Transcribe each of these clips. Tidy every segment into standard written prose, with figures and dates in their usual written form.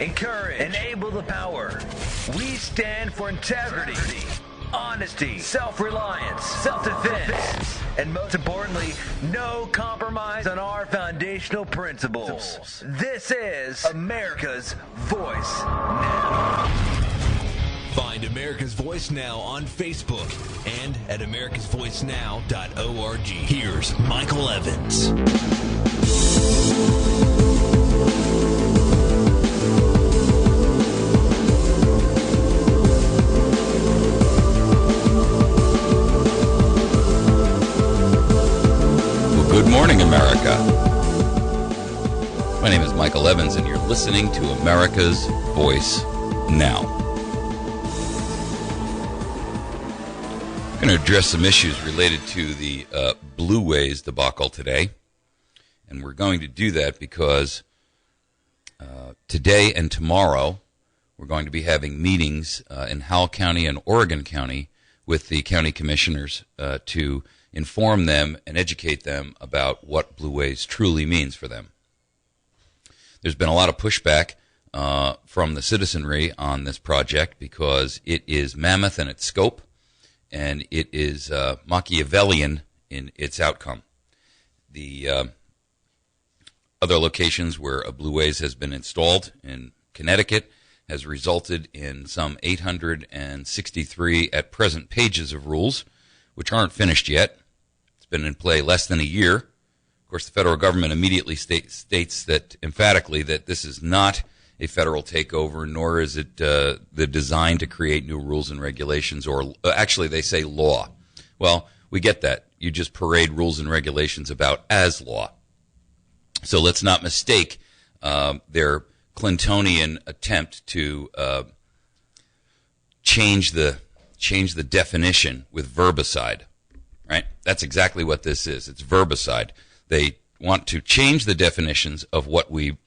encourage, enable the power. We stand for integrity, honesty, self-reliance, self-defense, and most importantly, no compromise on our foundational principles. This is America's Voice Now. Find America's Voice Now on Facebook and at americasvoicenow.org. Here's Michael Evans. Good morning, America. My name is Michael Evans, and you're listening to America's Voice Now. I'm going to address some issues related to the Blueways debacle today, and we're going to do that because today and tomorrow we're going to be having meetings in Howell County and Oregon County with the county commissioners to inform them and educate them about what Blueways truly means for them. There's been a lot of pushback from the citizenry on this project because it is mammoth in its scope and it is Machiavellian in its outcome. The other locations where a Blueways has been installed in Connecticut has resulted in some 863 at present pages of rules, which aren't finished yet. It's been in play less than a year. Of course, the federal government immediately states that emphatically that this is not a federal takeover, nor is it the design to create new rules and regulations, or actually they say law. Well, we get that. You just parade rules and regulations about as law. So let's not mistake their Clintonian attempt to change the definition with verbicide, right? That's exactly what this is. It's verbicide. They want to change the definitions of what we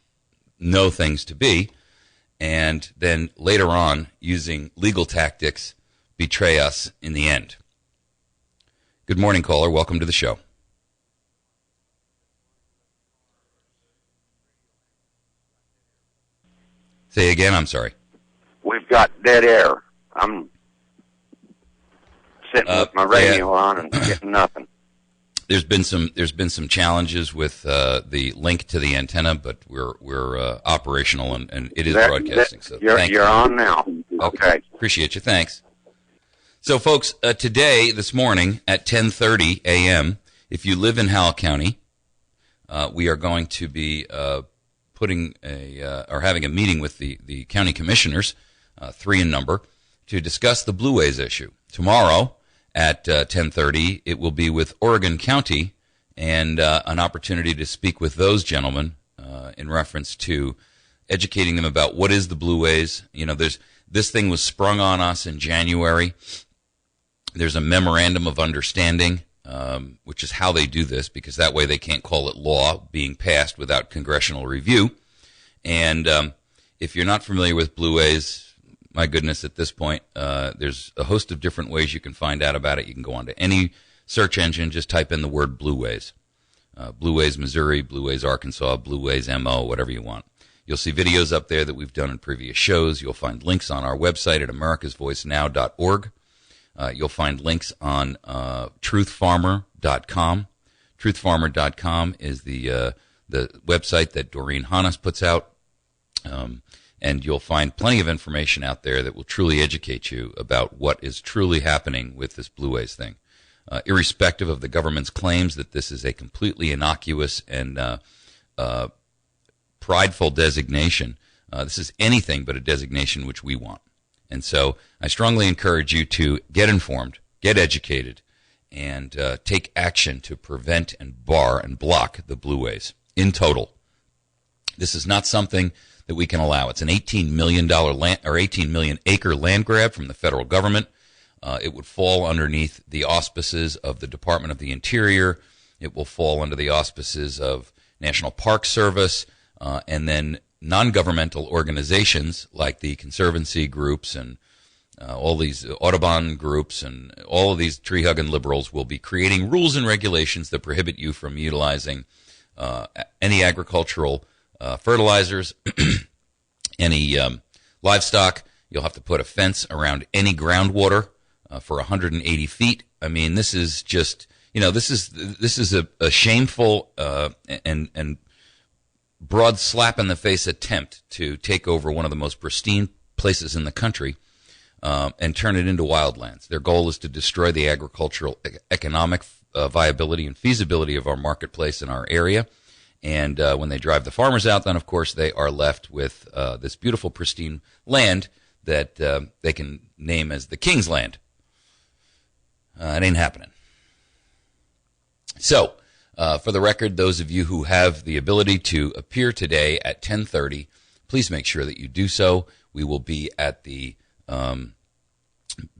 know things to be, and then later on, using legal tactics, betray us in the end. Good morning, caller. Welcome to the show. Say again, I'm sorry. We've got dead air. I'm sitting with my radio on and getting nothing. There's been some challenges with the link to the antenna, but we're operational and it is broadcasting. So you're on now. Okay. Appreciate you. Thanks. So, folks, this morning at 10:30 a.m., if you live in Howell County, we are going to be having a meeting with the county commissioners, 3 in number, to discuss the Blueways issue. Tomorrow at 10:30, it will be with Oregon County and an opportunity to speak with those gentlemen in reference to educating them about what is the Blueways. You know, this thing was sprung on us in January. There's a memorandum of understanding, which is how they do this, because that way they can't call it law being passed without congressional review. And if you're not familiar with Blueways, my goodness, at this point, there's a host of different ways you can find out about it. You can go onto any search engine, just type in the word Blueways. Blueways Missouri, Blueways Arkansas, Blueways MO, whatever you want. You'll see videos up there that we've done in previous shows. You'll find links on our website at americasvoicenow.org. You'll find links on truthfarmer.com. Truthfarmer.com is the website that Doreen Hannes puts out. And you'll find plenty of information out there that will truly educate you about what is truly happening with this Blueways thing. Irrespective of the government's claims that this is a completely innocuous and prideful designation, this is anything but a designation which we want. And so I strongly encourage you to get informed, get educated, and take action to prevent and bar and block the Blueways in total. This is not something that we can allow. It's an $18 million 18 million acre land grab from the federal government. It would fall underneath the auspices of the Department of the Interior. It will fall under the auspices of National Park Service, and then non-governmental organizations like the Conservancy groups and all these Audubon groups and all of these tree-hugging liberals will be creating rules and regulations that prohibit you from utilizing any agricultural fertilizers, any livestock. You'll have to put a fence around any groundwater for 180 feet. I mean, this is just, this is a shameful and broad slap in the face attempt to take over one of the most pristine places in the country and turn it into wildlands. Their goal is to destroy the agricultural, economic viability and feasibility of our marketplace in our area. And when they drive the farmers out, then, of course, they are left with this beautiful, pristine land that they can name as the King's Land. It ain't happening. So, for the record, those of you who have the ability to appear today at 10:30, please make sure that you do so. We will be at the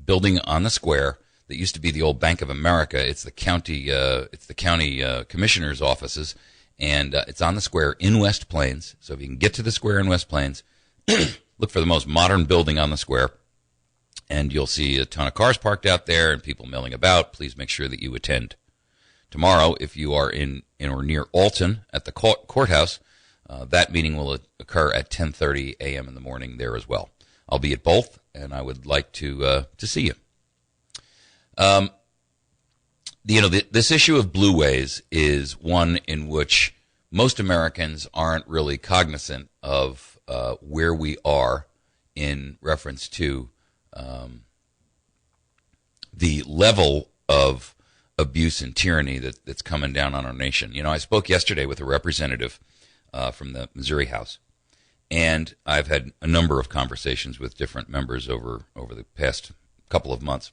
building on the square that used to be the old Bank of America. It's the county commissioner's offices, and it's on the square in West Plains. So if you can get to the square in West Plains, look for the most modern building on the square, and you'll see a ton of cars parked out there and people milling about. Please make sure that you attend. Tomorrow, if you are in or near Alton at the courthouse, that meeting will occur at 10:30 a.m. in the morning there as well. I'll be at both, and I would like to see you. This issue of Blueways is one in which most Americans aren't really cognizant of where we are in reference to the level of abuse and tyranny that's coming down on our nation. I spoke yesterday with a representative from the Missouri House, and I've had a number of conversations with different members over the past couple of months.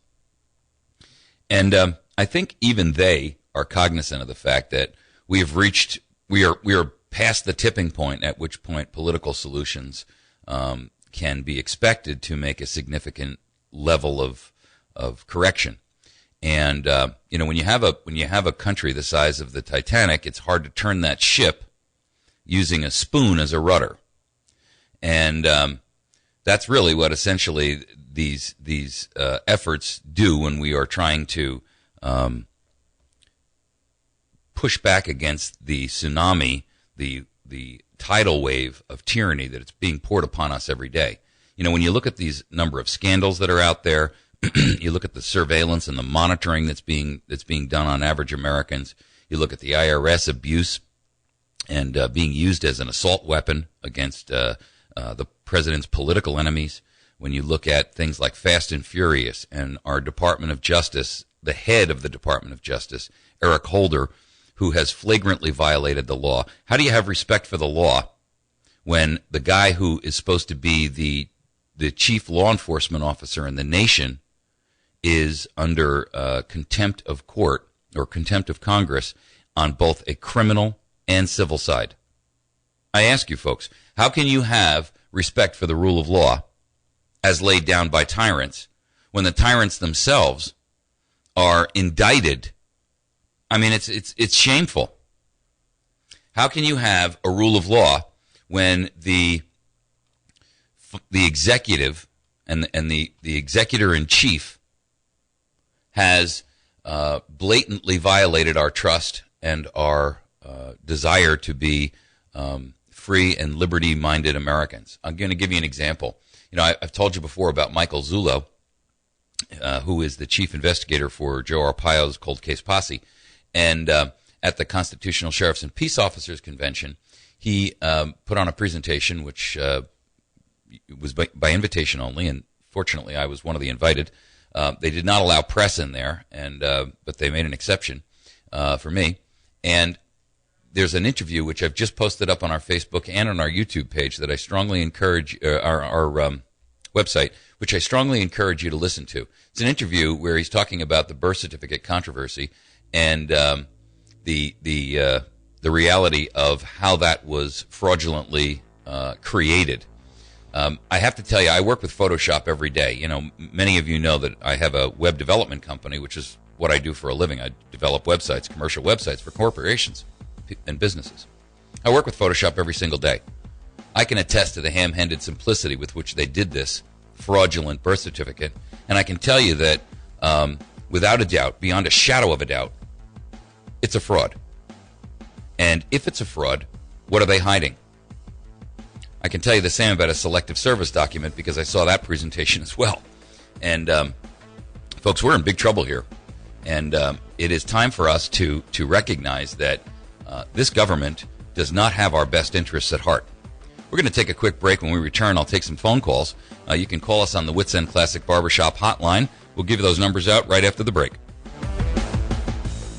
And I think even they are cognizant of the fact that we are past the tipping point at which point political solutions can be expected to make a significant level of correction. And when you have a country the size of the Titanic, it's hard to turn that ship using a spoon as a rudder. And that's really what essentially these efforts do when we are trying to push back against the tsunami, the tidal wave of tyranny that it's being poured upon us every day. When you look at these number of scandals that are out there, you look at the surveillance and the monitoring that's being done on average Americans. You look at the IRS abuse and being used as an assault weapon against the president's political enemies. When you look at things like Fast and Furious and our Department of Justice, the head of the Department of Justice, Eric Holder, who has flagrantly violated the law. How do you have respect for the law when the guy who is supposed to be the chief law enforcement officer in the nation is under contempt of court or contempt of Congress on both a criminal and civil side? I ask you folks, how can you have respect for the rule of law as laid down by tyrants when the tyrants themselves are indicted? I mean, it's shameful. How can you have a rule of law when the executive and the executor in chief has blatantly violated our trust and our desire to be free and liberty-minded Americans? I'm going to give you an example. I've told you before about Michael Zullo, who is the chief investigator for Joe Arpaio's cold case posse. And at the Constitutional Sheriffs and Peace Officers Convention, he put on a presentation which was by invitation only, and fortunately I was one of the invited. They did not allow press in there, but they made an exception for me. And there's an interview which I've just posted up on our Facebook and on our YouTube page that I strongly encourage, our website, which I strongly encourage you to listen to. It's an interview where he's talking about the birth certificate controversy and the reality of how that was fraudulently created. I have to tell you, I work with Photoshop every day. Many of you know that I have a web development company, which is what I do for a living. I develop websites, commercial websites for corporations and businesses. I work with Photoshop every single day. I can attest to the ham-handed simplicity with which they did this fraudulent birth certificate, and I can tell you that without a doubt, beyond a shadow of a doubt, it's a fraud. And if it's a fraud, what are they hiding? I can tell you the same about a selective service document because I saw that presentation as well. And folks, we're in big trouble here. And it is time for us to recognize that this government does not have our best interests at heart. We're going to take a quick break. When we return, I'll take some phone calls. You can call us on the Wits End Classic Barbershop hotline. We'll give you those numbers out right after the break.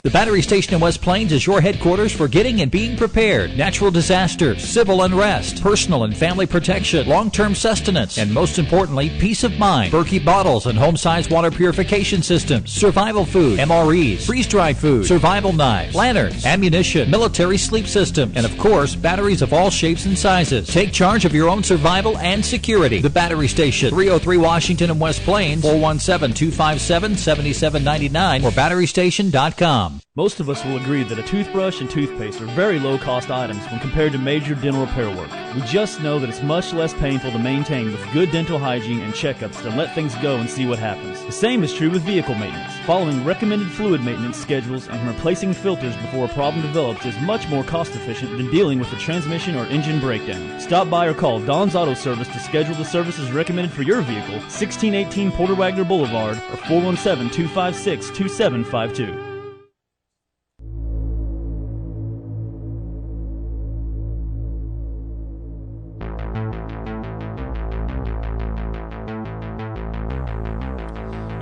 The Battery Station in West Plains is your headquarters for getting and being prepared. Natural disasters, civil unrest, personal and family protection, long-term sustenance, and most importantly, peace of mind. Berkey bottles and home-sized water purification systems, survival food, MREs, freeze-dried food, survival knives, lanterns, ammunition, military sleep system, and of course, batteries of all shapes and sizes. Take charge of your own survival and security. The Battery Station, 303 Washington and West Plains, 417-257-7799 or batterystation.com. Most of us will agree that a toothbrush and toothpaste are very low-cost items when compared to major dental repair work. We just know that it's much less painful to maintain with good dental hygiene and checkups than let things go and see what happens. The same is true with vehicle maintenance. Following recommended fluid maintenance schedules and replacing filters before a problem develops is much more cost-efficient than dealing with a transmission or engine breakdown. Stop by or call Don's Auto Service to schedule the services recommended for your vehicle, 1618 Porter Wagner Boulevard, or 417-256-2752.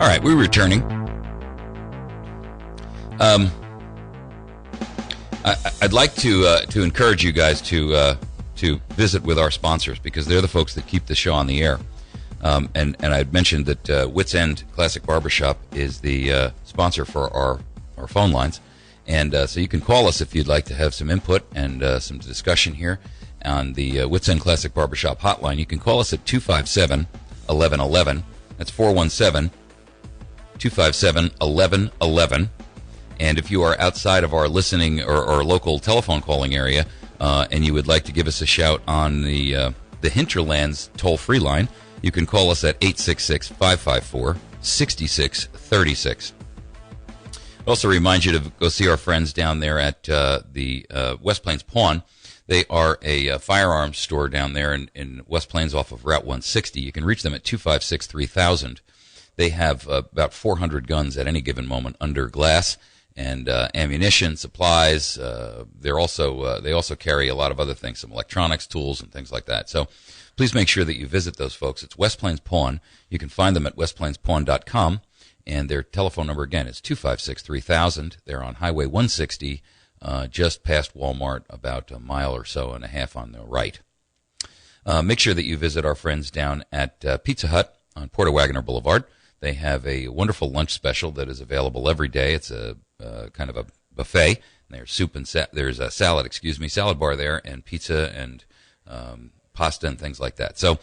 All right, we're returning. I'd like to encourage you guys to visit with our sponsors because they're the folks that keep the show on the air. And I'd mentioned that Wits End Classic Barbershop is the sponsor for our phone lines, and so you can call us if you'd like to have some input and some discussion here on the Wits End Classic Barbershop hotline. You can call us at 257-1111. That's 417-257-1111. And if you are outside of our listening or local telephone calling area and you would like to give us a shout on the Hinterlands toll-free line, you can call us at 866-554-6636. Also remind you to go see our friends down there at the West Plains Pawn. They are a firearms store down there in West Plains off of Route 160. You can reach them at 256-3000. They have about 400 guns at any given moment under glass and ammunition, supplies. They also carry a lot of other things, some electronics, tools, and things like that. So please make sure that you visit those folks. It's West Plains Pawn. You can find them at westplainspawn.com, and their telephone number again is 256-3000. They're on Highway 160, just past Walmart, about a mile or so and a half on the right. Make sure that you visit our friends down at Pizza Hut on Porter Wagner Boulevard. They have a wonderful lunch special that is available every day. It's a kind of a buffet. And there's soup and there's a salad bar there, and pizza and pasta and things like that. So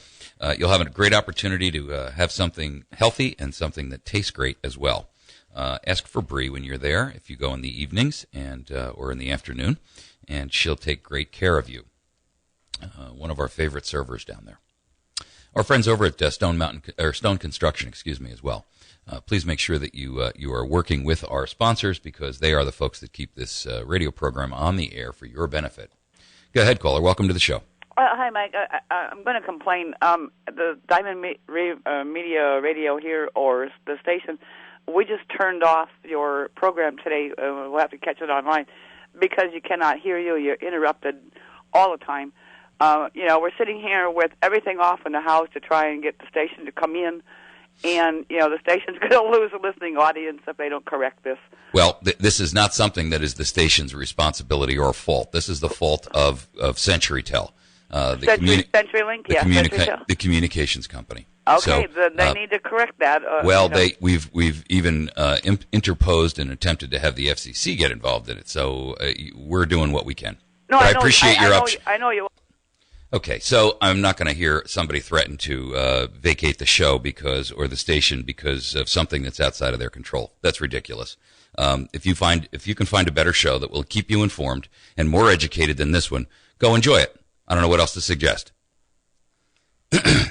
you'll have a great opportunity to have something healthy and something that tastes great as well. Ask for Bree when you're there if you go in the evenings and or in the afternoon, and she'll take great care of you. One of our favorite servers down there. Our friends over at Stone Construction, as well. Please make sure that you are working with our sponsors because they are the folks that keep this radio program on the air for your benefit. Go ahead, caller. Welcome to the show. Hi, Mike. I'm going to complain. The Diamond Media Radio here, or the station, we just turned off your program today. We'll have to catch it online because you cannot hear you. You're interrupted all the time. We're sitting here with everything off in the house to try and get the station to come in, and, the station's going to lose a listening audience if they don't correct this. Well, this is not something that is the station's responsibility or fault. This is the fault of CenturyTel. CenturyLink, yeah. The communications company. Okay, so, they need to correct that. We've even interposed and attempted to have the FCC get involved in it, so we're doing what we can. No, I appreciate your upshot. I know you. Okay, so I'm not going to hear somebody threaten to vacate the show or the station because of something that's outside of their control. That's ridiculous. If you can find a better show that will keep you informed and more educated than this one, go enjoy it. I don't know what else to suggest.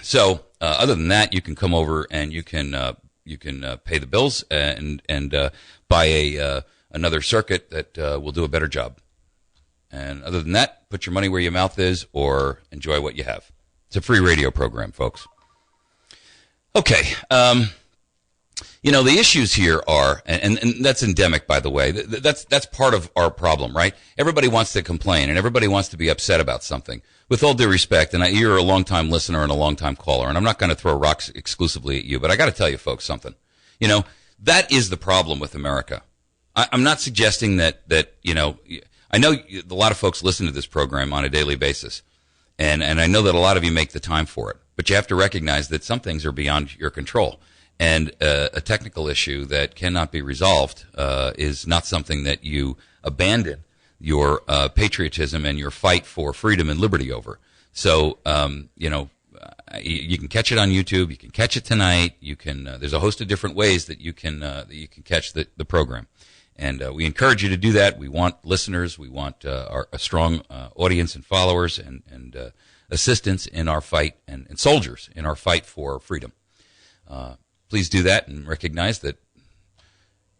So, other than that, you can come over and you can pay the bills and buy another circuit that will do a better job. And other than that, put your money where your mouth is or enjoy what you have. It's a free radio program, folks. Okay. The issues here are, and that's endemic, by the way. That's part of our problem, right? Everybody wants to complain, and everybody wants to be upset about something. With all due respect, and you're a long-time listener and a long-time caller, and I'm not going to throw rocks exclusively at you, but I got to tell you folks something. That is the problem with America. I'm not suggesting that I know a lot of folks listen to this program on a daily basis, and I know that a lot of you make the time for it, but you have to recognize that some things are beyond your control. And a technical issue that cannot be resolved is not something that you abandon your patriotism and your fight for freedom and liberty over. So, you can catch it on YouTube. You can catch it tonight. You can. There's a host of different ways that you can catch the program, and we encourage you to do that. We want listeners. We want a strong audience and followers and assistants in our fight and soldiers in our fight for freedom. Please do that and recognize that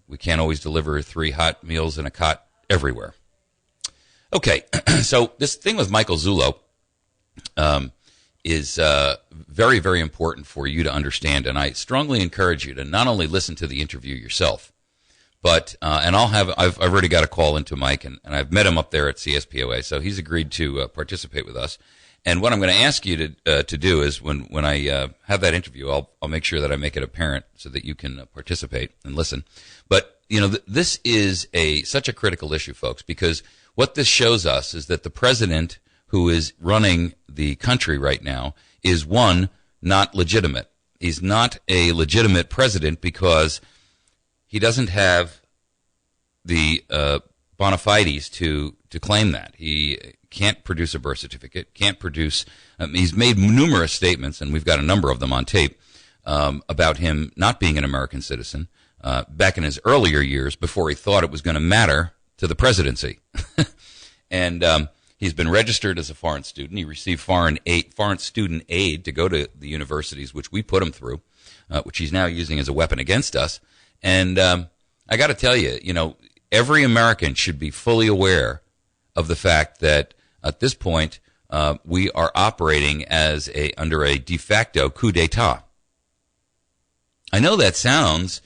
we can't always deliver 3 hot meals in a cot everywhere. Okay, so this thing with Michael Zullo is very, very important for you to understand, and I strongly encourage you to not only listen to the interview yourself, but and I've already got a call into Mike, and I've met him up there at CSPOA, so he's agreed to participate with us. And what I'm going to ask you to do is when I have that interview, I'll make sure that I make it apparent so that you can participate and listen. But this is such a critical issue, folks, because what this shows us is that the president who is running the country right now is not legitimate. He's not a legitimate president because he doesn't have the bona fides to claim that. He can't produce a birth certificate, can't produce he's made numerous statements, and we've got a number of them on tape, about him not being an American citizen back in his earlier years before he thought it was going to matter to the presidency. And he's been registered as a foreign student. He received foreign student aid to go to the universities, which we put him through, which he's now using as a weapon against us. And I got to tell you, every American should be fully aware of the fact that at this point we are operating under a de facto coup d'etat. I know that sounds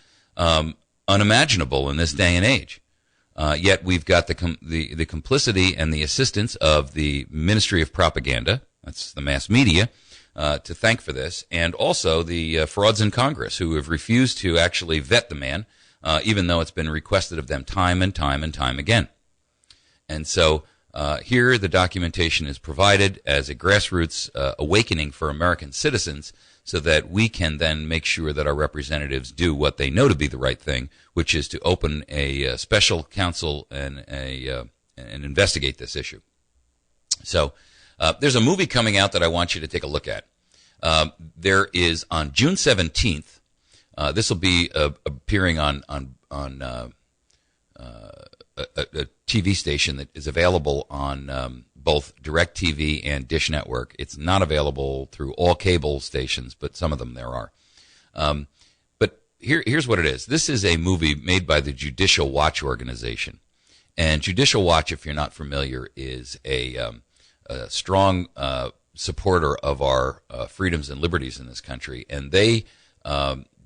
unimaginable in this day and age, yet we've got the complicity and the assistance of the Ministry of Propaganda, that's the mass media, to thank for this, and also the frauds in Congress who have refused to actually vet the man, even though it's been requested of them time and time and time again. And so here the documentation is provided as a grassroots awakening for American citizens so that we can then make sure that our representatives do what they know to be the right thing, which is to open a special counsel and investigate this issue. So there's a movie coming out that I want you to take a look at. There is on June 17th, this will be appearing on a TV station that is available on both DirecTV and Dish Network. It's not available through all cable stations, but some of them there are. But here's what it is. This is a movie made by the Judicial Watch organization. And Judicial Watch, if you're not familiar, is a strong supporter of our freedoms and liberties in this country. And they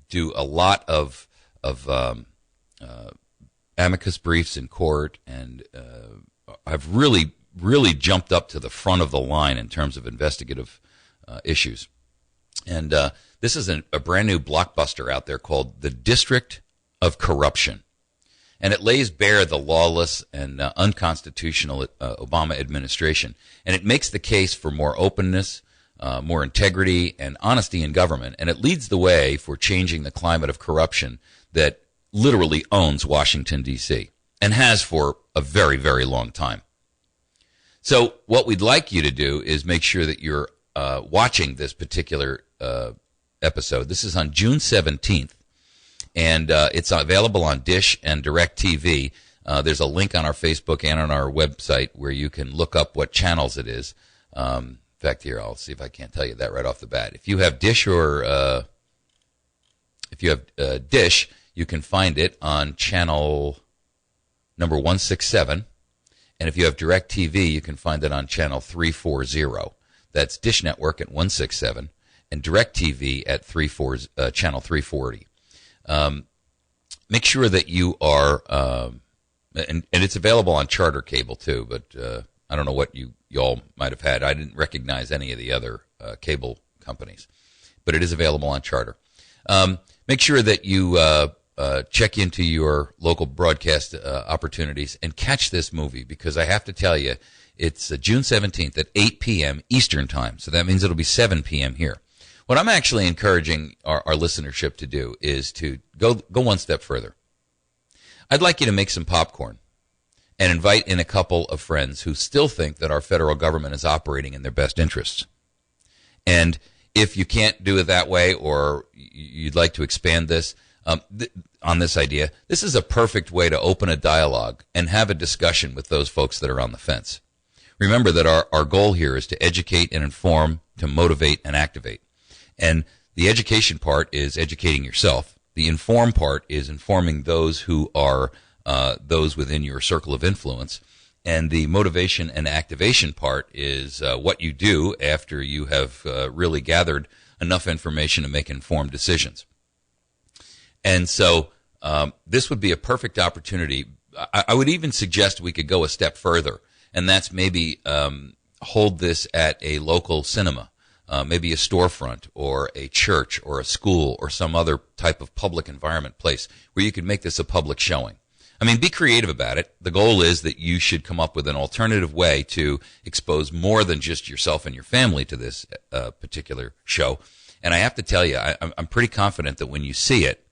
do a lot of amicus briefs in court, and have really jumped up to the front of the line in terms of investigative issues. And this is a brand new blockbuster out there called The District of Corruption. And it lays bare the lawless and unconstitutional Obama administration. And it makes the case for more openness, more integrity, and honesty in government. And it leads the way for changing the climate of corruption that literally owns Washington, D.C., and has for a very, very long time. So what we'd like you to do is make sure that you're watching this particular episode. This is on June 17th, and it's available on Dish and DirecTV. There's a link on our Facebook and on our website where you can look up what channels it is. In fact, here, I'll see if I can't tell you that right off the bat. If you have Dish Dish, you can find it on channel number 167. And if you have DirecTV, you can find it on channel 340. That's Dish Network at 167 and DirecTV at channel 340. Make sure that you are, and it's available on Charter cable too, but I don't know what y'all might have had. I didn't recognize any of the other cable companies, but it is available on Charter. Make sure that you check into your local broadcast opportunities and catch this movie, because I have to tell you, it's June 17th at 8 p.m. Eastern Time, so that means it'll be 7 p.m. here. What I'm actually encouraging our listenership to do is to go one step further. I'd like you to make some popcorn and invite in a couple of friends who still think that our federal government is operating in their best interests. And if you can't do it that way, or you'd like to expand this on this idea, this is a perfect way to open a dialogue and have a discussion with those folks that are on the fence. Remember that our goal here is to educate and inform, to motivate and activate. And the education part is educating yourself. The inform part is informing those who are those within your circle of influence. And the motivation and activation part is what you do after you have really gathered enough information to make informed decisions. And so this would be a perfect opportunity. I would even suggest we could go a step further, and that's maybe hold this at a local cinema, maybe a storefront or a church or a school or some other type of public environment place where you could make this a public showing. I mean, be creative about it. The goal is that you should come up with an alternative way to expose more than just yourself and your family to this particular show. And I have to tell you, I'm pretty confident that when you see it,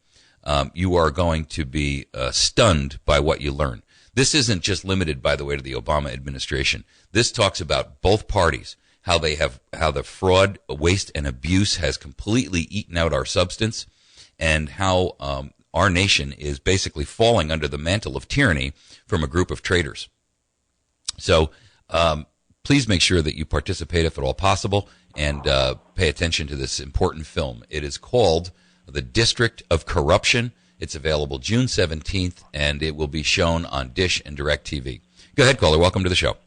you are going to be stunned by what you learn. This isn't just limited, by the way, to the Obama administration. This talks about both parties, how the fraud, waste, and abuse has completely eaten out our substance, and how our nation is basically falling under the mantle of tyranny from a group of traitors. So please make sure that you participate if at all possible, and pay attention to this important film. It is called The District of Corruption. It's available June 17th, and it will be shown on Dish and DirecTV. Go ahead, caller. Welcome to the show.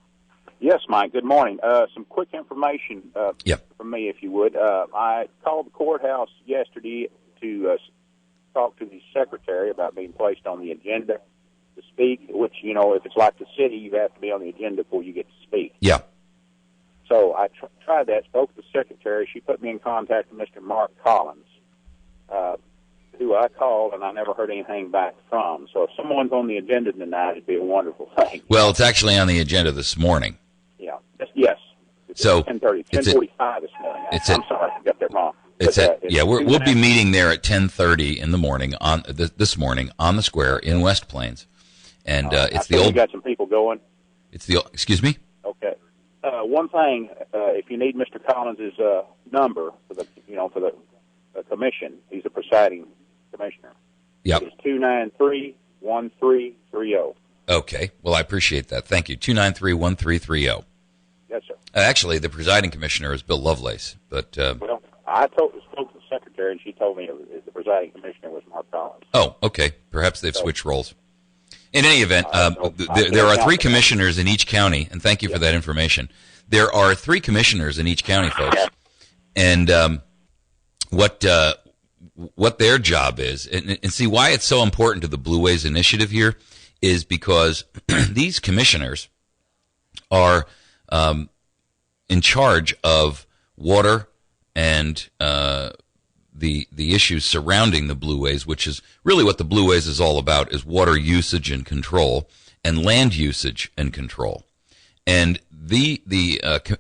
Yes, Mike. Good morning. Some quick information from me, if you would. I called the courthouse yesterday to talk to the secretary about being placed on the agenda to speak, which, if it's like the city, you have to be on the agenda before you get to speak. Yeah. So I tried that, spoke to the secretary. She put me in contact with Mr. Mark Collins, who I called, and I never heard anything back from. So if someone's on the agenda tonight, it'd be a wonderful thing. Well, it's actually on the agenda this morning. Yeah. Yes. It's so 10:45 this morning. I'm sorry, I got that wrong. We'll be meeting there at 10:30 in the morning on this morning on the square in West Plains, and it's the old. You got some people going. It's the excuse me. Okay. One thing, if you need Mr. Collins' number for the commission, he's the presiding commissioner. Yep. It's 293-1330. Okay. Well, I appreciate that. Thank you. 293-1330. Yes, sir. Actually, the presiding commissioner is Bill Lovelace, but well, I spoke to the secretary, and she told me the presiding commissioner was Mark Collins. Oh, okay. Perhaps they've switched roles. In any event, there are 3 commissioners in each county, and thank you for that information. There are 3 commissioners in each county, folks, and what their job is, and see why it's so important to the Blueways initiative here, is because these commissioners are in charge of water and the issues surrounding the Blueways, which is really what the Blueways is all about, is water usage and control and land usage and control. And the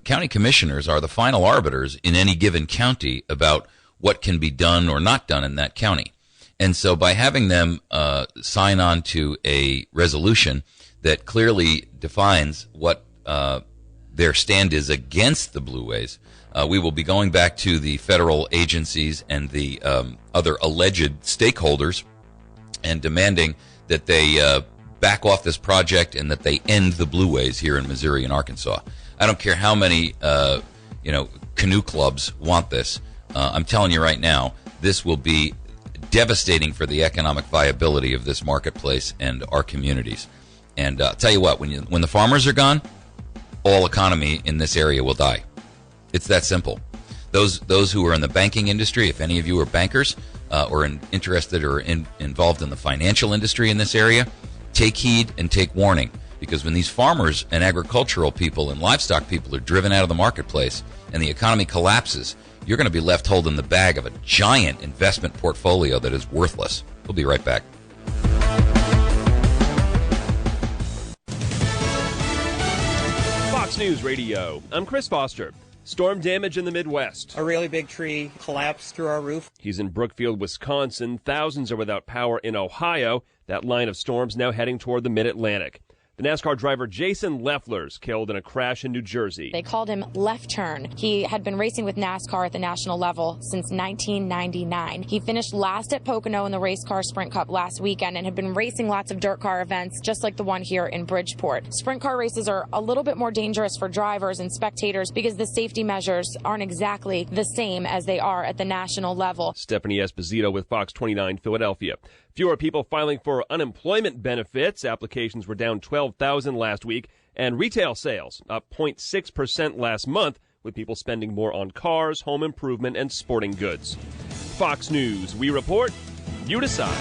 county commissioners are the final arbiters in any given county about what can be done or not done in that county. And so by having them sign on to a resolution that clearly defines what their stand is against the Blueways, we will be going back to the federal agencies and the other alleged stakeholders and demanding that they back off this project and that they end the Blueways here in Missouri and Arkansas. I don't care how many canoe clubs want this. I'm telling you right now, this will be devastating for the economic viability of this marketplace and our communities. And I'll tell you what, when the farmers are gone, all economy in this area will die. It's that simple. Those who are in the banking industry, if any of you are bankers or interested or involved in the financial industry in this area, take heed and take warning, because when these farmers and agricultural people and livestock people are driven out of the marketplace and the economy collapses, you're going to be left holding the bag of a giant investment portfolio that is worthless. We'll be right back. Fox News Radio. I'm Chris Foster. Storm damage in the Midwest. A really big tree collapsed through our roof. He's in Brookfield, Wisconsin. Thousands are without power in Ohio. That line of storms now heading toward the Mid-Atlantic. The NASCAR driver Jason Leffler's killed in a crash in New Jersey. They called him Left Turn. He had been racing with NASCAR at the national level since 1999. He finished last at Pocono in the Race Car Sprint Cup last weekend and had been racing lots of dirt car events, just like the one here in Bridgeport. Sprint car races are a little bit more dangerous for drivers and spectators because the safety measures aren't exactly the same as they are at the national level. Stephanie Esposito with Fox 29 Philadelphia. Fewer people filing for unemployment benefits. Applications were down 12,000 last week, and retail sales up 0.6% last month, with people spending more on cars, home improvement, and sporting goods. Fox News, we report, you decide.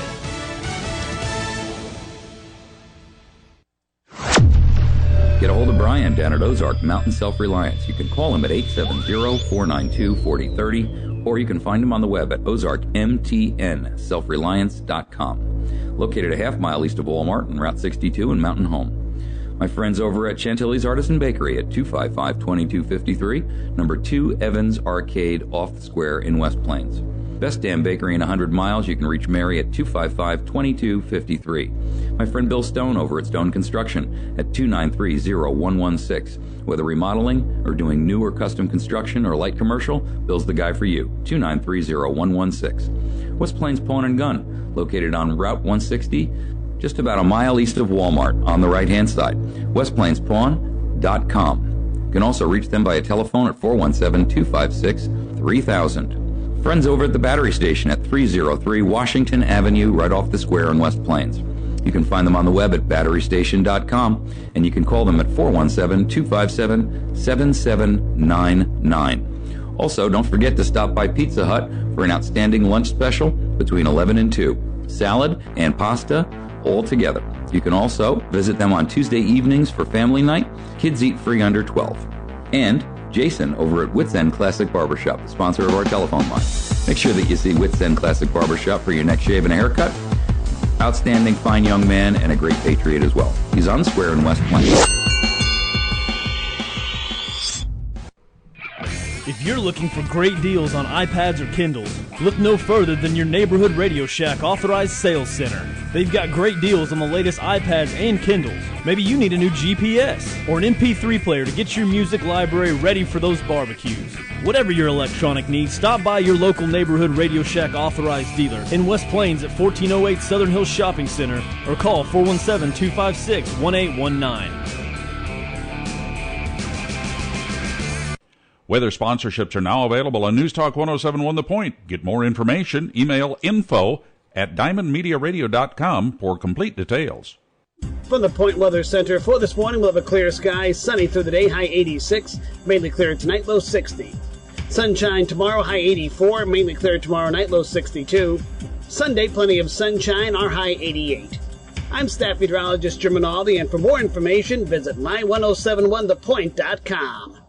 Get a hold of Brian down at Ozark Mountain Self-Reliance. You can call him at 870-492-4030, or you can find him on the web at ozarkmtnselfreliance.com. Located a half mile east of Walmart and Route 62 in Mountain Home. My friends over at Chantilly's Artisan Bakery at 255-2253, number 2 Evans Arcade off the square in West Plains. Best damn bakery in 100 miles. You can reach Mary at 255-2253. My friend Bill Stone over at Stone Construction at 293-0116. Whether remodeling or doing new or custom construction or light commercial, Bill's the guy for you. 293-0116. West Plains Pawn and Gun, located on Route 160, just about a mile east of Walmart on the right-hand side. westplainspawn.com. You can also reach them by a telephone at 417-256-3000. Friends over at the battery station at 303 Washington Avenue, right off the square in West Plains. You can find them on the web at batterystation.com, and you can call them at 417-257-7799. Also, don't forget to stop by Pizza Hut for an outstanding lunch special between 11 and 2. Salad and pasta all together. You can also visit them on Tuesday evenings for family night. Kids eat free under 12. And Jason over at Wits End Classic Barbershop, the sponsor of our telephone line. Make sure that you see Wits End Classic Barbershop for your next shave and a haircut. Outstanding, fine young man, and a great patriot as well. He's on the square in West Plains. If you're looking for great deals on iPads or Kindles, look no further than your neighborhood Radio Shack authorized sales center. They've got great deals on the latest iPads and Kindles. Maybe you need a new GPS or an MP3 player to get your music library ready for those barbecues. Whatever your electronic needs, stop by your local neighborhood Radio Shack authorized dealer in West Plains at 1408 Southern Hills Shopping Center or call 417-256-1819. Weather sponsorships are now available on News Talk 107.1 The Point. Get more information, email info@diamondmediaradio.com for complete details. From the Point Weather Center for this morning, we'll have a clear sky, sunny through the day, high 86, mainly clear tonight, low 60. Sunshine tomorrow, high 84, mainly clear tomorrow night, low 62. Sunday, plenty of sunshine, our high 88. I'm staff meteorologist Jim Rinaldi, and for more information, visit my1071thepoint.com.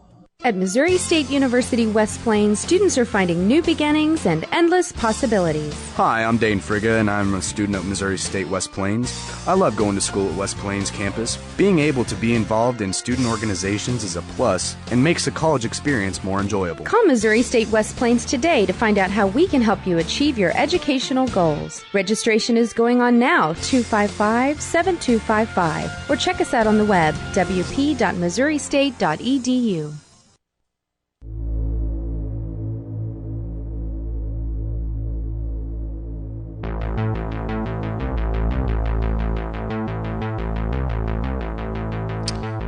At Missouri State University West Plains, students are finding new beginnings and endless possibilities. Hi, I'm Dane Frigga, and I'm a student at Missouri State West Plains. I love going to school at West Plains campus. Being able to be involved in student organizations is a plus and makes the college experience more enjoyable. Call Missouri State West Plains today to find out how we can help you achieve your educational goals. Registration is going on now, 255-7255, or check us out on the web, wp.missouristate.edu.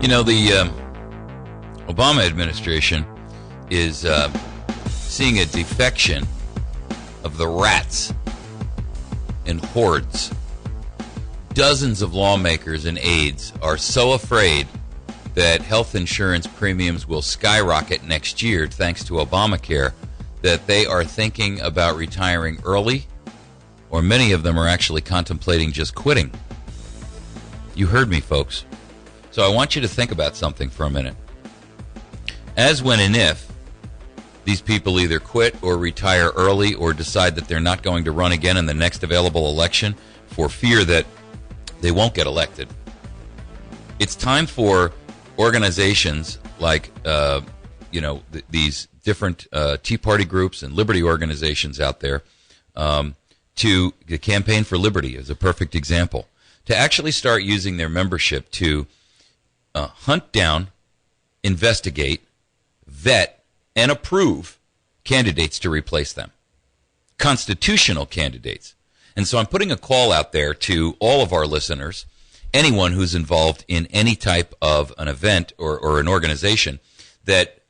You know, the Obama administration is seeing a defection of the rats in hordes. Dozens of lawmakers and aides are so afraid that health insurance premiums will skyrocket next year thanks to Obamacare, that they are thinking about retiring early, or many of them are actually contemplating just quitting. You heard me, folks. So I want you to think about something for a minute. As, when, and if these people either quit or retire early or decide that they're not going to run again in the next available election for fear that they won't get elected, it's time for organizations like, these different Tea Party groups and liberty organizations out there, to the Campaign for Liberty is a perfect example, to actually start using their membership to hunt down, investigate, vet, and approve candidates to replace them, constitutional candidates. And so I'm putting a call out there to all of our listeners, anyone who's involved in any type of an event or an organization that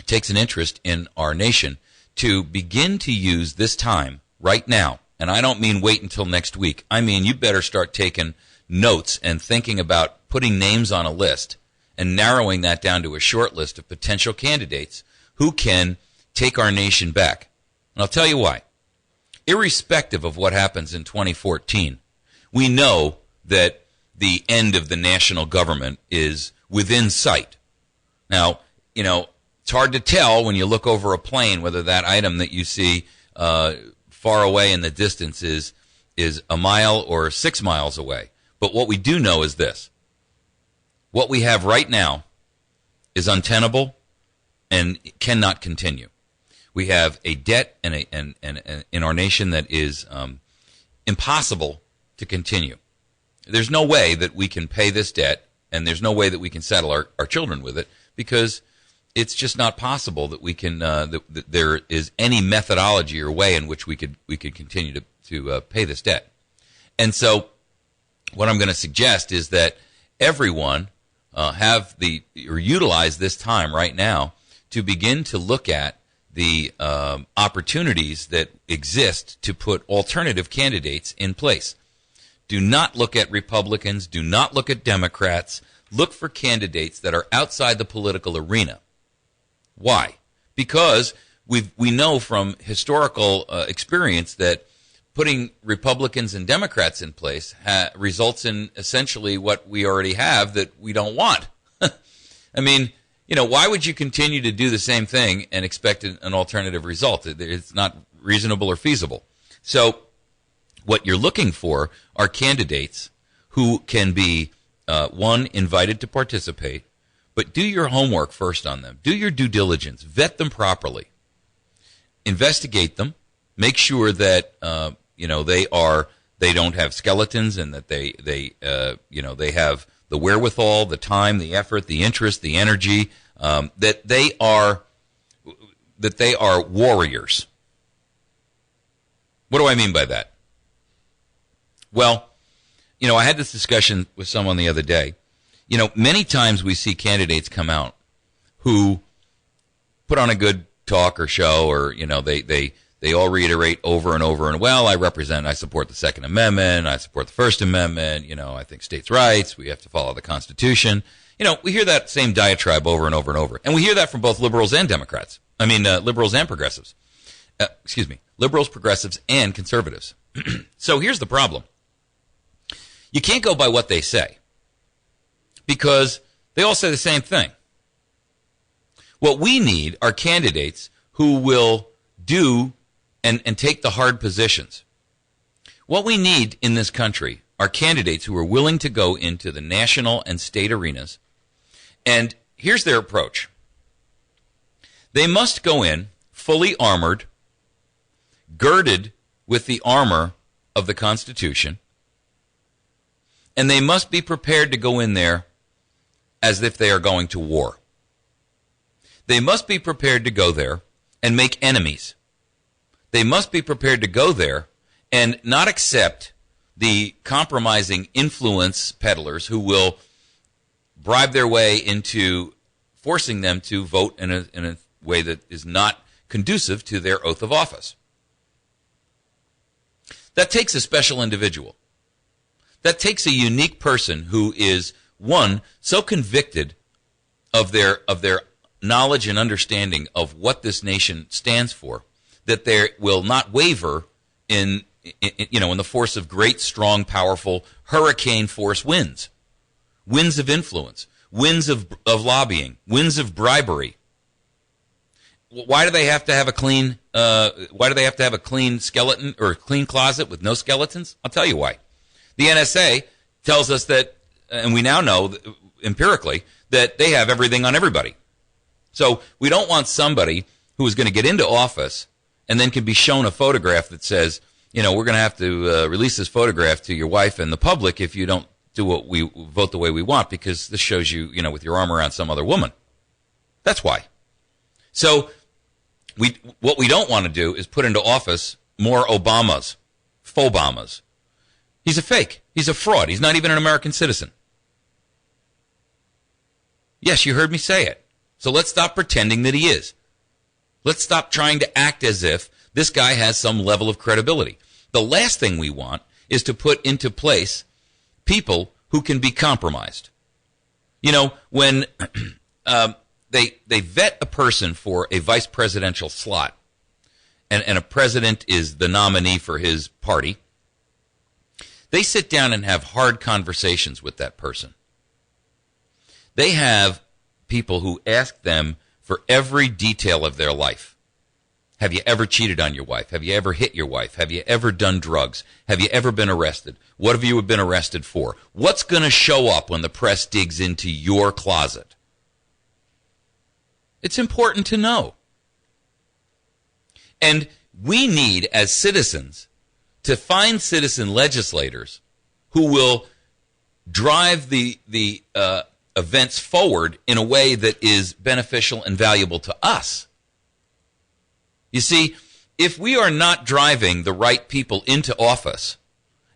takes an interest in our nation, to begin to use this time right now. And I don't mean wait until next week. I mean you better start taking notes and thinking about putting names on a list and narrowing that down to a short list of potential candidates who can take our nation back. And I'll tell you why. Irrespective of what happens in 2014, we know that the end of the national government is within sight. Now, it's hard to tell when you look over a plane whether that item that you see far away in the distance is a mile or 6 miles away. But what we do know is this. What we have right now is untenable and cannot continue. We have a debt in our nation that is impossible to continue. There's no way that we can pay this debt, and there's no way that we can settle our children with it, because it's just not possible that we can that there is any methodology or way in which we could continue to pay this debt. And so what I'm going to suggest is that everyone utilize this time right now to begin to look at the opportunities that exist to put alternative candidates in place. Do not look at Republicans. Do not look at Democrats. Look for candidates that are outside the political arena. Why? Because we know from historical experience that putting Republicans and Democrats in place results in essentially what we already have that we don't want. I mean, why would you continue to do the same thing and expect an alternative result? It's not reasonable or feasible. So what you're looking for are candidates who can be, one, invited to participate, but do your homework first on them. Do your due diligence. Vet them properly. Investigate them. Make sure that they don't have skeletons, and that they have the wherewithal, the time, the effort, the interest, the energy, that they are warriors. What do I mean by that? Well, I had this discussion with someone the other day. Many times we see candidates come out who put on a good talk or show, or, they all reiterate over and over, and, well, I support the Second Amendment, I support the First Amendment, I think states' rights, we have to follow the Constitution. We hear that same diatribe over and over and over. And we hear that from both liberals and Democrats. Liberals and progressives. Liberals, progressives, and conservatives. So here's the problem. You can't go by what they say, because they all say the same thing. What we need are candidates who will do and take the hard positions. What we need in this country are candidates who are willing to go into the national and state arenas. And here's their approach. They must go in fully armored, girded with the armor of the Constitution, and they must be prepared to go in there as if they are going to war. They must be prepared to go there and make enemies. They must be prepared to go there and not accept the compromising influence peddlers who will bribe their way into forcing them to vote in a way that is not conducive to their oath of office. That takes a special individual. That takes a unique person who is one, so convicted of their knowledge and understanding of what this nation stands for, that they will not waver in the force of great, strong, powerful hurricane force winds of influence, winds of lobbying, winds of bribery. Why do they have to have a clean? Why do they have to have a clean skeleton or a clean closet with no skeletons? I'll tell you why. The NSA tells us that, and we now know empirically that they have everything on everybody. So we don't want somebody who is going to get into office and then can be shown a photograph that says, we're going to have to release this photograph to your wife and the public if you don't do what we vote the way we want, because this shows you, with your arm around some other woman. That's why. So what we don't want to do is put into office more Obamas, Fobamas. He's a fake. He's a fraud. He's not even an American citizen. Yes, you heard me say it. So let's stop pretending that he is. Let's stop trying to act as if this guy has some level of credibility. The last thing we want is to put into place people who can be compromised. When they vet a person for a vice presidential slot, and a president is the nominee for his party, they sit down and have hard conversations with that person. They have people who ask them for every detail of their life. Have you ever cheated on your wife? Have you ever hit your wife? Have you ever done drugs? Have you ever been arrested? What have you been arrested for? What's going to show up when the press digs into your closet? It's important to know. And we need, as citizens, to find citizen legislators who will drive the events forward in a way that is beneficial and valuable to us. You see, if we are not driving the right people into office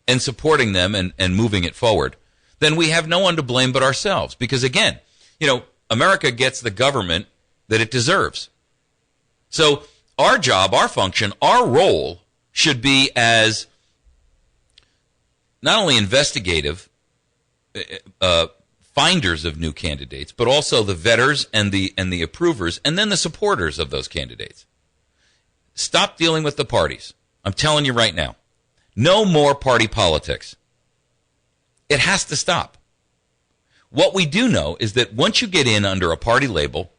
and supporting them and moving it forward, then we have no one to blame but ourselves. Because again, America gets the government that it deserves. So our job, our function, our role should be as not only investigative finders of new candidates, but also the vetters and the approvers, and then the supporters of those candidates. Stop dealing with the parties. I'm telling you right now. No more party politics. It has to stop. What we do know is that once you get in under a party label,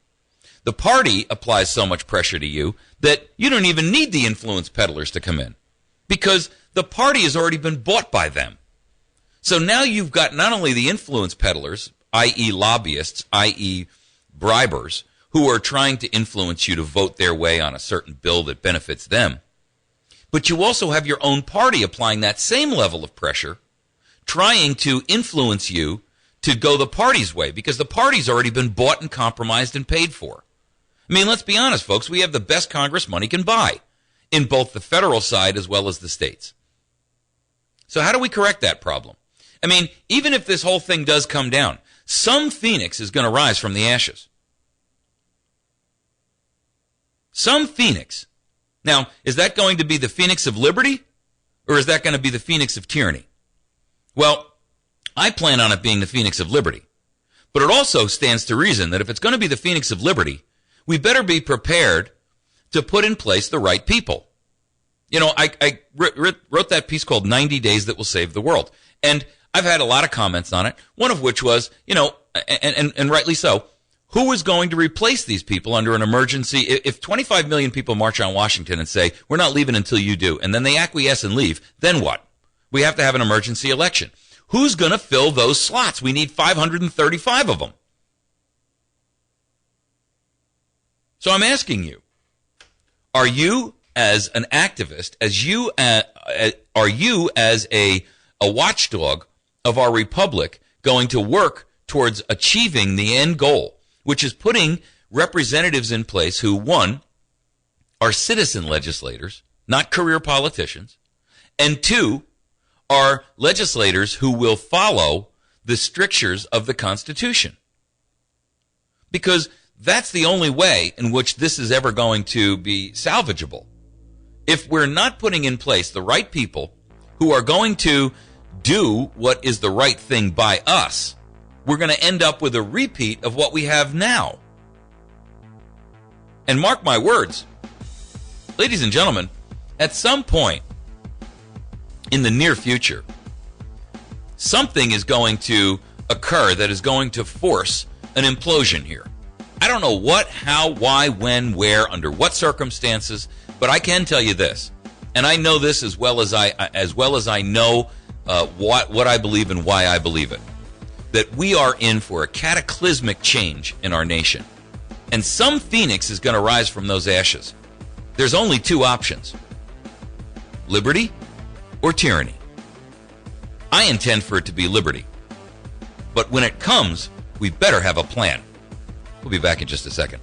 the party applies so much pressure to you that you don't even need the influence peddlers to come in, because the party has already been bought by them. So now you've got not only the influence peddlers, i.e. lobbyists, i.e. bribers, who are trying to influence you to vote their way on a certain bill that benefits them, but you also have your own party applying that same level of pressure, trying to influence you to go the party's way, because the party's already been bought and compromised and paid for. I mean, let's be honest, folks. We have the best Congress money can buy in both the federal side as well as the states. So how do we correct that problem? I mean, even if this whole thing does come down, some phoenix is going to rise from the ashes. Some phoenix. Now, is that going to be the phoenix of liberty, or is that going to be the phoenix of tyranny? Well, I plan on it being the phoenix of liberty. But it also stands to reason that if it's going to be the phoenix of liberty, we better be prepared to put in place the right people. I wrote that piece called 90 Days That Will Save the World. And I've had a lot of comments on it, one of which was, and rightly so, who is going to replace these people under an emergency? If 25 million people march on Washington and say, we're not leaving until you do, and then they acquiesce and leave, then what? We have to have an emergency election. Who's going to fill those slots? We need 535 of them. So I'm asking you, are you as an activist, are you as a watchdog of our republic going to work towards achieving the end goal, which is putting representatives in place who, one, are citizen legislators, not career politicians, and two, are legislators who will follow the strictures of the Constitution? Because that's the only way in which this is ever going to be salvageable. If we're not putting in place the right people who are going to do what is the right thing by us, we're going to end up with a repeat of what we have now. And mark my words, ladies and gentlemen, at some point in the near future, something is going to occur that is going to force an implosion here. I don't know what, how, why, when, where, under what circumstances, but I can tell you this, and I know this as well as I know what I believe and why I believe it, that we are in for a cataclysmic change in our nation. And some phoenix is going to rise from those ashes. There's only two options: liberty or tyranny. I intend for it to be liberty. But when it comes, we better have a plan. We'll be back in just a second.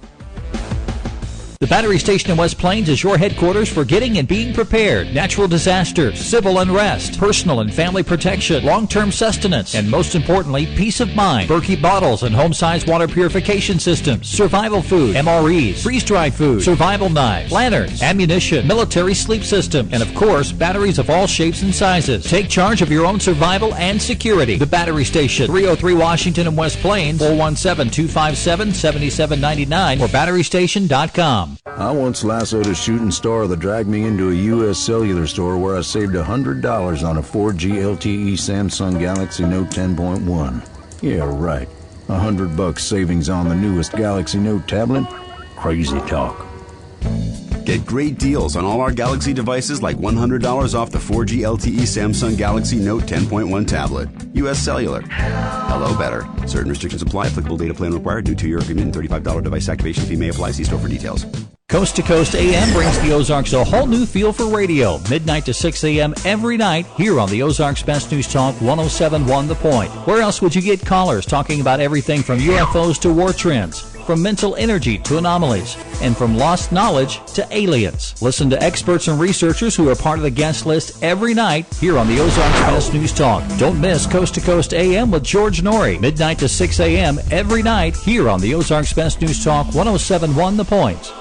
The Battery Station in West Plains is your headquarters for getting and being prepared. Natural disasters, civil unrest, personal and family protection, long-term sustenance, and most importantly, peace of mind. Berkey bottles and home-sized water purification systems, survival food, MREs, freeze-dried food, survival knives, lanterns, ammunition, military sleep system, and of course, batteries of all shapes and sizes. Take charge of your own survival and security. The Battery Station, 303 Washington in West Plains, 417-257-7799 or batterystation.com. I once lassoed a shooting star that dragged me into a U.S. cellular store where I saved $100 on a 4G LTE Samsung Galaxy Note 10.1. Yeah, right. $100 savings on the newest Galaxy Note tablet? Crazy talk. Get great deals on all our Galaxy devices, like $100 off the 4G LTE Samsung Galaxy Note 10.1 tablet. U.S. Cellular. Hello, better. Certain restrictions apply. Applicable data plan required. New 2-year agreement and $35 device activation fee may apply. See store for details. Coast to Coast AM brings the Ozarks a whole new feel for radio. Midnight to 6 a.m. every night here on the Ozarks Best News Talk 107.1 The Point. Where else would you get callers talking about everything from UFOs to war trends, from mental energy to anomalies, and from lost knowledge to aliens? Listen to experts and researchers who are part of the guest list every night here on the Ozarks Best News Talk. Don't miss Coast to Coast AM with George Norrie. Midnight to 6 a.m. every night here on the Ozarks Best News Talk 107.1 The Point.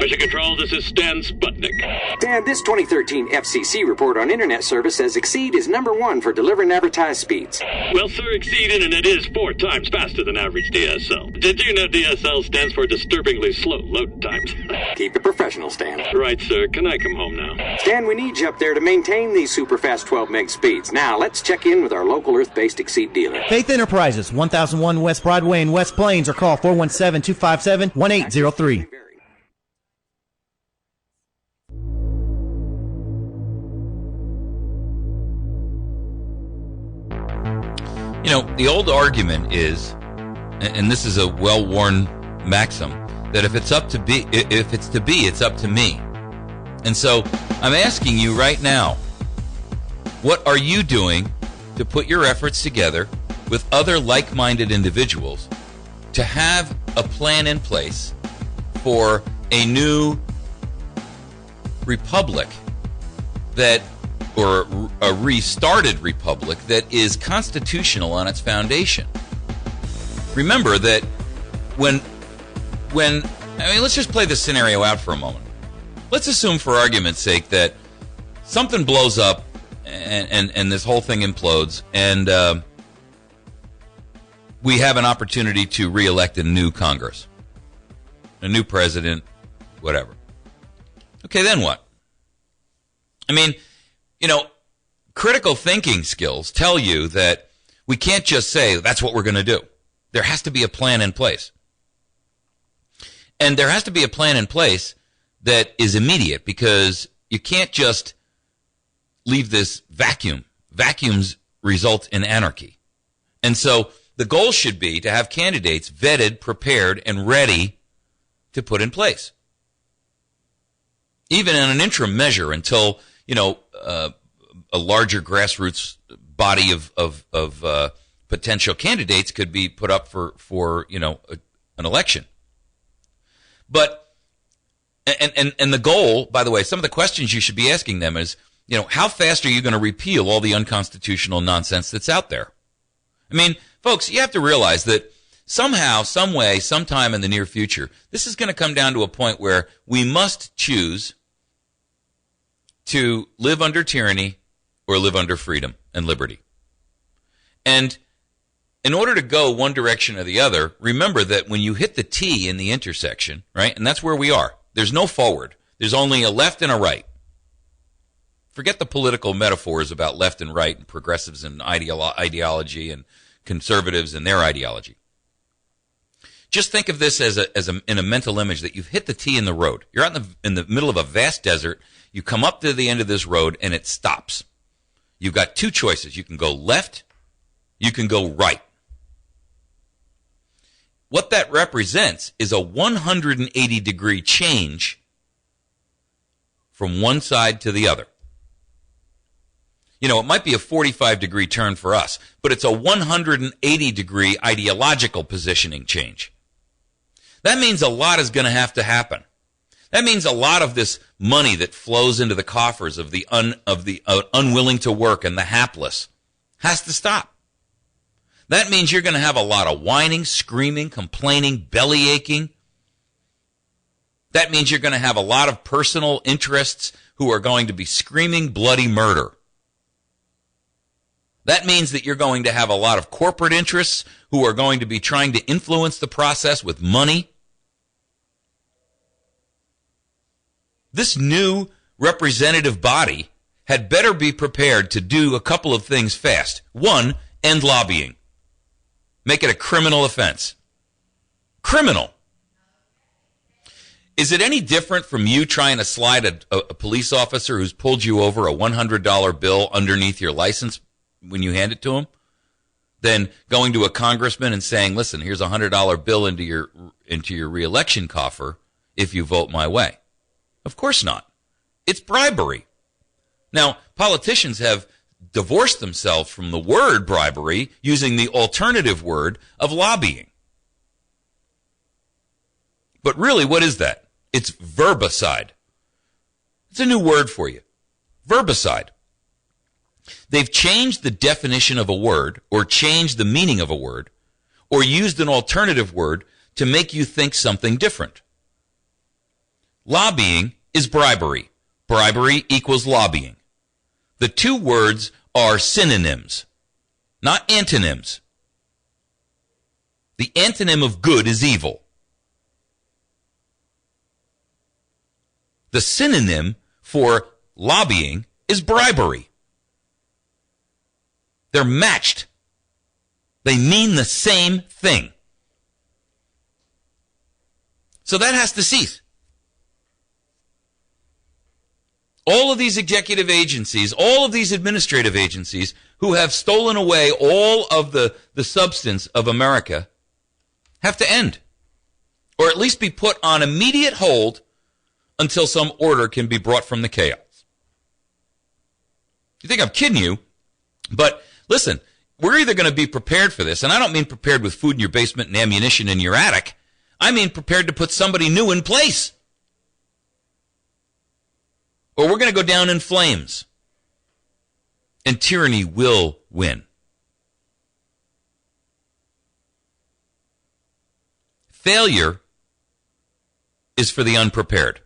Mission Control, this is Stan Sputnik. Dan, this 2013 FCC report on Internet service says Exceed is #1 for delivering advertised speeds. Well, sir, Exceed Internet is 4 times faster than average DSL. Did you know DSL stands for disturbingly slow load times? Keep it professional, Stan. Right, sir. Can I come home now? Stan, we need you up there to maintain these super fast 12 meg speeds. Now, let's check in with our local Earth-based Exceed dealer. Faith Enterprises, 1001 West Broadway in West Plains, or call 417-257-1803. You know, the old argument is, and this is a well-worn maxim, that if it's to be, it's up to me. And so I'm asking you right now, what are you doing to put your efforts together with other like-minded individuals to have a plan in place for a new republic or a restarted republic that is constitutional on its foundation? Remember that let's just play this scenario out for a moment. Let's assume, for argument's sake, that something blows up and this whole thing implodes, and we have an opportunity to re-elect a new Congress, a new president, whatever. Okay, then what? I mean, you know, critical thinking skills tell you that we can't just say that's what we're going to do. There has to be a plan in place. And there has to be a plan in place that is immediate, because you can't just leave this vacuum. Vacuums result in anarchy. And so the goal should be to have candidates vetted, prepared, and ready to put in place. Even in an interim measure until, you know, a larger grassroots body of potential candidates could be put up for you know, an election. But and the goal, by the way, some of the questions you should be asking them is, you know, how fast are you going to repeal all the unconstitutional nonsense that's out there? I mean, folks, you have to realize that somehow, some way, sometime in the near future, this is going to come down to a point where we must choose to live under tyranny or live under freedom and liberty. And in order to go one direction or the other, remember that when you hit the T in the intersection, right, and that's where we are, there's no forward. There's only a left and a right. Forget the political metaphors about left and right and progressives and ideology and conservatives and their ideology. Just think of this as in a mental image that you've hit the T in the road. You're out in the middle of a vast desert. You come up to the end of this road and it stops. You've got two choices. You can go left. You can go right. What that represents is a 180-degree change from one side to the other. You know, it might be a 45-degree turn for us, but it's a 180-degree ideological positioning change. That means a lot is going to have to happen. That means a lot of this money that flows into the coffers of the unwilling to work and the hapless has to stop. That means you're going to have a lot of whining, screaming, complaining, belly aching. That means you're going to have a lot of personal interests who are going to be screaming bloody murder. That means that you're going to have a lot of corporate interests who are going to be trying to influence the process with money. This new representative body had better be prepared to do a couple of things fast. One, end lobbying. Make it a criminal offense. Criminal. Is it any different from you trying to slide a police officer who's pulled you over a $100 bill underneath your license when you hand it to him, than going to a congressman and saying, listen, here's a $100 bill into your reelection coffer if you vote my way? Of course not. It's bribery. Now, politicians have divorced themselves from the word bribery using the alternative word of lobbying. But really, what is that? It's verbicide. It's a new word for you. Verbicide. They've changed the definition of a word or changed the meaning of a word or used an alternative word to make you think something different. Lobbying is bribery. Bribery equals lobbying. The two words are synonyms, not antonyms. The antonym of good is evil. The synonym for lobbying is bribery. They're matched. They mean the same thing. So that has to cease. All of these executive agencies, all of these administrative agencies who have stolen away all of the substance of America have to end. Or at least be put on immediate hold until some order can be brought from the chaos. You think I'm kidding you, but listen, we're either going to be prepared for this, and I don't mean prepared with food in your basement and ammunition in your attic. I mean prepared to put somebody new in place. Or we're going to go down in flames. And tyranny will win. Failure is for the unprepared.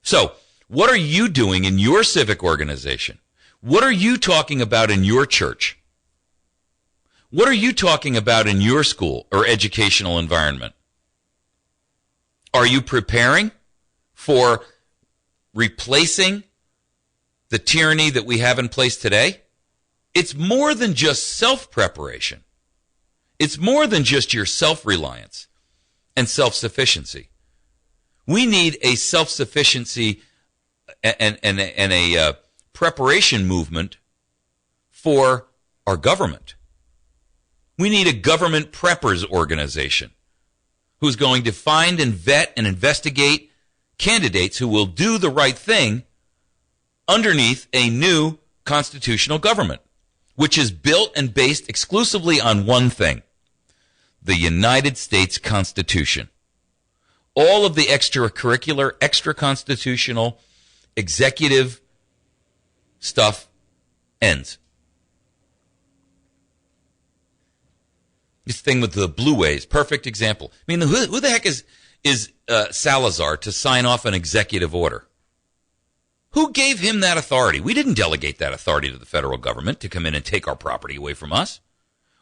So, what are you doing in your civic organization? What are you talking about in your church? What are you talking about in your school or educational environment? Are you preparing for replacing the tyranny that we have in place today? It's more than just self-preparation. It's more than just your self-reliance and self-sufficiency. We need a self-sufficiency and a preparation movement for our government. We need a government preppers organization who's going to find and vet and investigate candidates who will do the right thing underneath a new constitutional government, which is built and based exclusively on one thing: the United States Constitution. All of the extracurricular, extra-constitutional, executive stuff ends. This thing with the Blueways, perfect example. I mean, who the heck is Salazar to sign off an executive order? Who gave him that authority? We didn't delegate that authority to the federal government to come in and take our property away from us.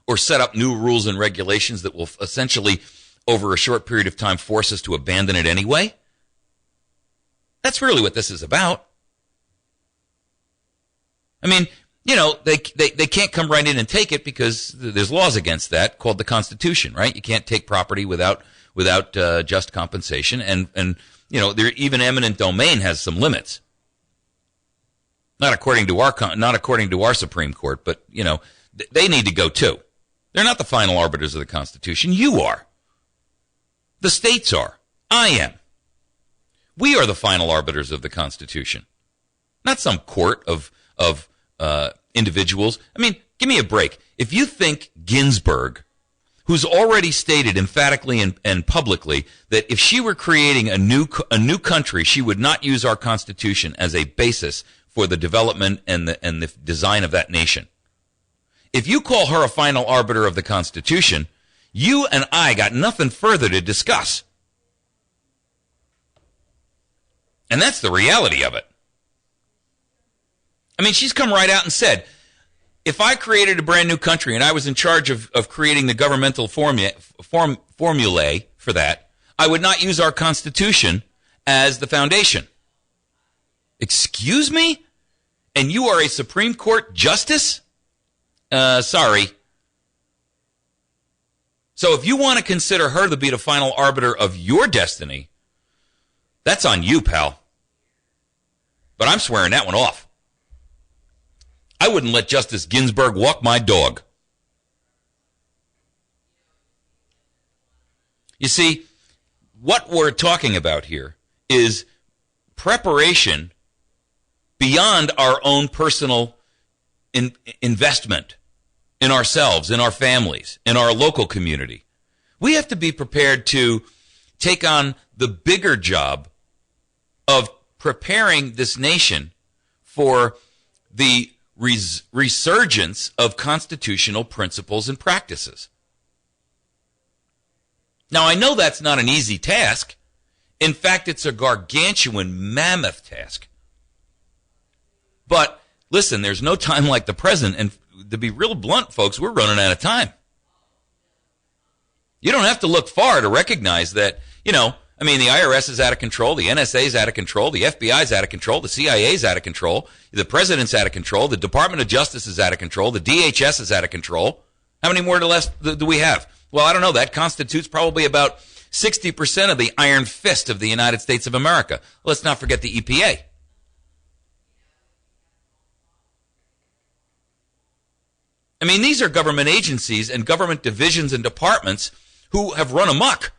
or set up new rules and regulations that will essentially, over a short period of time, force us to abandon it anyway? That's really what this is about. I mean, you know, they can't come right in and take it because there's laws against that called the Constitution, right? You can't take property without just compensation, and you know, even eminent domain has some limits. Not according to our Supreme Court, but you know, they need to go too. They're not the final arbiters of the Constitution. You are. The states are. I am. We are the final arbiters of the Constitution, not some court of individuals. I mean, give me a break. If you think Ginsburg, who's already stated emphatically and publicly that if she were creating a new country, she would not use our Constitution as a basis for the development and the design of that nation. If you call her a final arbiter of the Constitution, you and I got nothing further to discuss. And that's the reality of it. I mean, she's come right out and said, if I created a brand new country and I was in charge of creating the governmental formulae for that, I would not use our Constitution as the foundation. Excuse me? And you are a Supreme Court justice? Sorry. So if you want to consider her to be the final arbiter of your destiny, that's on you, pal. But I'm swearing that one off. I wouldn't let Justice Ginsburg walk my dog. You see, what we're talking about here is preparation beyond our own personal investment in ourselves, in our families, in our local community. We have to be prepared to take on the bigger job of preparing this nation for the resurgence of constitutional principles and practices. Now, I know that's not an easy task. In fact, it's a gargantuan, mammoth task. But listen, there's no time like the present, and to be real blunt, folks, we're running out of time. You don't have to look far to recognize that, you know, I mean, the IRS is out of control, the NSA is out of control, the FBI is out of control, the CIA is out of control, the president's out of control, the Department of Justice is out of control, the DHS is out of control. How many more do we have? Well, I don't know. That constitutes probably about 60% of the iron fist of the United States of America. Let's not forget the EPA. I mean, these are government agencies and government divisions and departments who have run amok.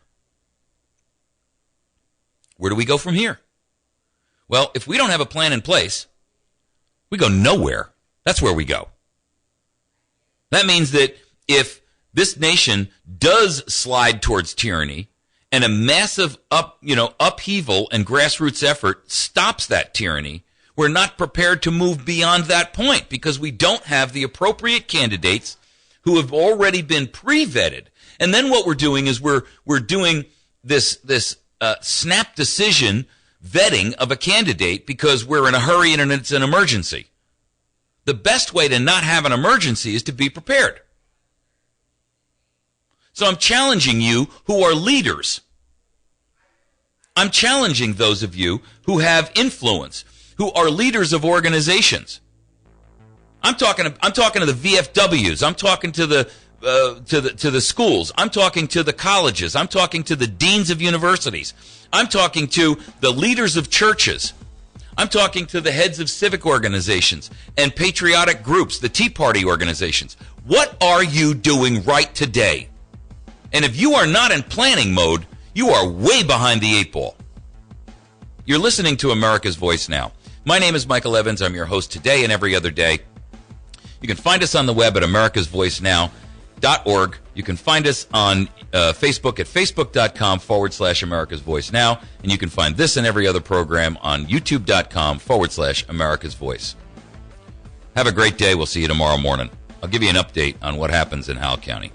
Where do we go from here? Well, if we don't have a plan in place, we go nowhere. That's where we go. That means that if this nation does slide towards tyranny and a massive upheaval and grassroots effort stops that tyranny, we're not prepared to move beyond that point because we don't have the appropriate candidates who have already been pre-vetted. And then what we're doing is we're doing this snap decision vetting of a candidate because we're in a hurry and it's an emergency. The best way to not have an emergency is to be prepared. So I'm challenging you who are leaders. I'm challenging those of you who have influence, who are leaders of organizations. I'm talking to the VFWs. I'm talking to the schools. I'm talking to the colleges. I'm talking to the deans of universities. I'm talking to the leaders of churches. I'm talking to the heads of civic organizations and patriotic groups, the Tea Party organizations. What are you doing right today? And if you are not in planning mode, you are way behind the eight ball. You're listening to America's Voice Now. My name is Michael Evans. I'm your host today and every other day. You can find us on the web at americasvoicenow.org. You can find us on Facebook at facebook.com/America's Voice Now. And you can find this and every other program on youtube.com/America's Voice. Have a great day. We'll see you tomorrow morning. I'll give you an update on what happens in Howell County.